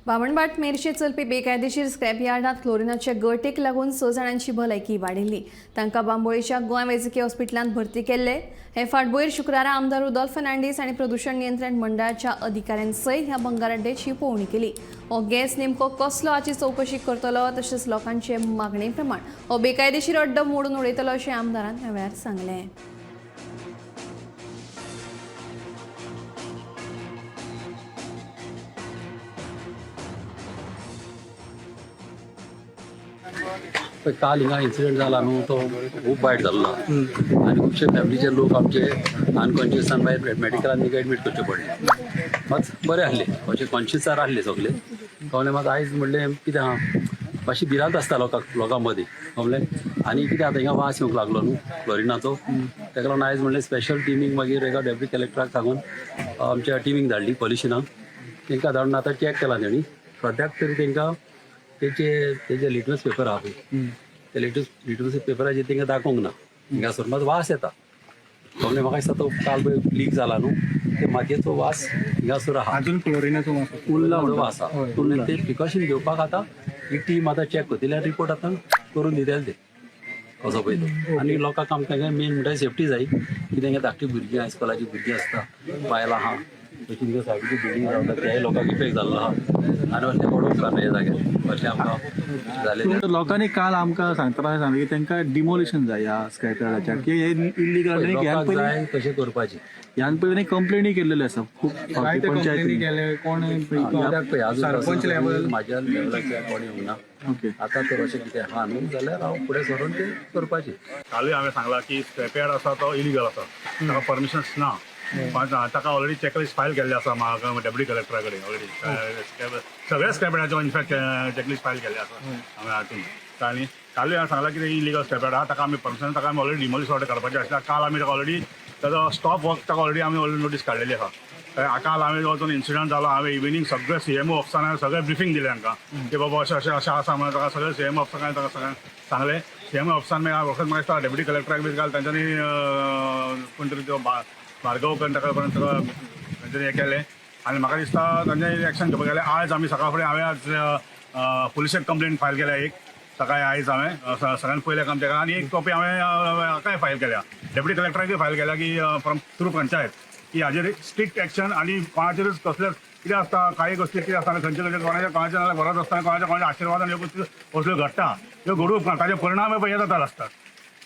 बामणबाट मेरशे चलपी बेकायदेशीर स्क्रॅप यार्डात क्लोरिनाचे गळटेक लागून 6 जाणांची भलायकी वाडिल्ली। तांकां बांबोळेच्या गोंय वैजकी हॉस्पिटलांत भरती केल्ले। हे फाटभुंयेर शुक्रारा आमदार रुदोल्फ फर्नांडीस आनी प्रदूषण नियंत्रण मंडळाच्या अधिकाऱ्यांसयत ह्या बंगार अड्ड्याची पळोवणी केली। हो गॅस नेमको कसलो हाची चवकशी करतलो, तशेंच लोकांचे मागणे प्रमाण हो बेकायदेशीर अड्डो मोडून उडयतलो अशें आमदारान ह्या वेळार सांगलें। काल हिंगा इन्सिडेंट जाला न्हू, तो खूब वायट जाल्लो आनी खुबशे फॅमिलीचे लोक आमचे अनकॉन्शियसान भायर मेडिकलान एडमीट करचे पडले। मात बरे आहले, अशे कॉन्शियसार आहले सगळे। कळ्ळें मात आयज म्हणलें कितें आहा मातशी भिरांत आसता लोकां मदीं, कळ्ळें। आनी कितें आतां हिंगा वास येवंक लागलो न्हू क्लोरिनाचो, तेका लागून आयज म्हणलें स्पेशल टिमींग मागीर एका डेप्युटी कलेक्टराक सांगून आमच्या टिमींग धाडली पॉल्युशनाक। तांकां धाडून आतां चॅक केला तेणी। सद्याक तरी तांकां तेजे लिटमस पेपर आहा पळय, ते लिटमस पेपराचेर तांकां दाखोवंक ना। हिंगासर मात वास येता, कळ्ळें। म्हाका दिसता तो काल पळय लीक जाला न्हू, ते मातयेचो वास हिंगासर आहा, अजून क्लोरिनाचो वास उरलाचो वास आहा। पूण ते प्रिकॉशन घेवपाक आतां ही टीम आतां चॅक करतली, रिपोर्ट आतां करून दितले ते कसो पळय तो। आनी लोकांक आमकां मेन म्हणटा सेफ्टी जाय, कित्याक धाकटी भुरगीं हायस्कुलाची भुरगीं आसता, बायलां आहा, तशी सायडीची बिल्डींग रावता, त्याय लोकांक इफेक्ट जाल्लो आहा। आनी अशें पडोवंक ना हे जाग्यार, अशें आमकां जालें। लोकांनी काल आमकां सांगतना सांगलें की तांकां डिमोलिशन जाय ह्या स्क्रॅप यार्डाच्या, की हे इल्लीगल लोकांक जाय तशें करपाचें। ह्यान पयलीं कंप्लेनी केल्लेल्यो आसा खूब पंचायती सरपंच लेवल म्हाज्या लेवलाचेर कोणी येवंक ना। ओके, आतां तर अशें कितें आहा न्हू जाल्यार हांव फुडें सरून तें करपाचें। कालूय हांवें सांगला की स्क्रॅप यार्ड आसा तो इलिगल आसा, ताका परमिशन्स ना। ताका ऑलरेडी चॅकलिस्ट फायल केल्ले आसा म्हाका डेप्युटी कलेक्टरा कडेन ऑलरेडी। सगळ्या स्क्रॅप यार्डाचो इनफॅक्ट चॅकलिस्ट फायल केल्ले आसा हांवें हातून। आनी कालूय हांवें सांगला की इलिगल स्क्रॅप यार्ड आहा, ताका आमी परमिशन ताका आमी ऑलरेडी डिमोलिश ऑर्डर करपाचें आसता। काल आमी ताका ऑलरेडी ताजो स्टॉप वर्क ताका ऑलरेडी आमी ऑलरेडी नोटीस काडलेली आहा। काल हांवें वचून इन्सिडंट जालो, हांवें इव्हिनिंग सगळे CMO ऑफिसांनी सगळें ब्रिफींग दिलें तांकां की बाबा अशें अशें अशें आसा म्हणून। ताका सगळे CMO ऑफिसांनी ताका सगळ्यांक सांगलें। CMO ऑफिसान वखद म्हाका दिसता डेप्युटी कलेक्टराक बी काल तांच्यांनी कोण तरी तो भार्गव करून ताका तांच्यांनी हें केलें। आनी म्हाका दिसता तांच्यांनी एक्शन घेवपाक गेलें। आयज आमी सकाळ फुडें हांवें आज पुलिशेक कंप्लेंट फायल केल्या, एक सकाळी आयज हांवें सगळ्यान पयले काम तेका। आनी एक कॉपी हांवें हाकाय फायल केल्या, डेप्युटी कलेक्टराकूय फायल केल्या की फ्रॉम थ्रू पंचायत, की हाजेर स्ट्रिक्ट एक्शन। आनी कोणाचेरच कसलेच कितें आसता, काही गोश्टी कितें आसता खंयचे खंयचे कोणाच्या नाल्यार घरांत आसता, कोणाच्या आशिर्वादान ह्यो गोश्टी असल्यो घडटा, ह्यो घडूंक उपकारना। ताजे परिणाम हे जाता आसतात।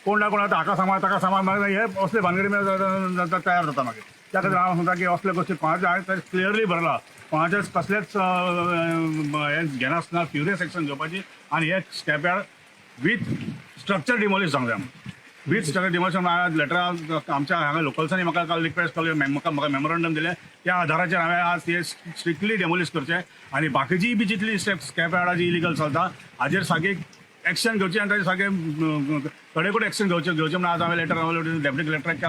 कोण ना कोण आतां हाका सांबाळ ताका सांबाळ मागीर हे असले भानगडी तयार जाता मागीर। त्या खातीर हांव सांगता की असले गोश्टी कोणाचे हांवें क्लियरली बरयला, कोणाचेच कसलेच हे घेनासतना फ्युरियस एक्शन घेवपाची। आनी हे scrap yard with structure demolish जावंक जाय। वीथ स्ट्रक्चर डिमोलिशन लेटर आमच्या हांगा लोकल्सांनी म्हाका काल रिक्वेस्ट केली, म्हाका मेमोरंडम दिलें, त्या आधाराचेर हांवें आज ते स्ट्रिक्टली डेमोलिश करचें। आनी बाकीची बी जितली स्क्रॅप यार्डां जी इलिगल चलता हाजेर सारकी एक्शन घेवची आनी ताजेर सारकें कडेकूट एक्शन घेवचें म्हणून आज हांवें लेटर डेप्युटी कलेक्टराक केला।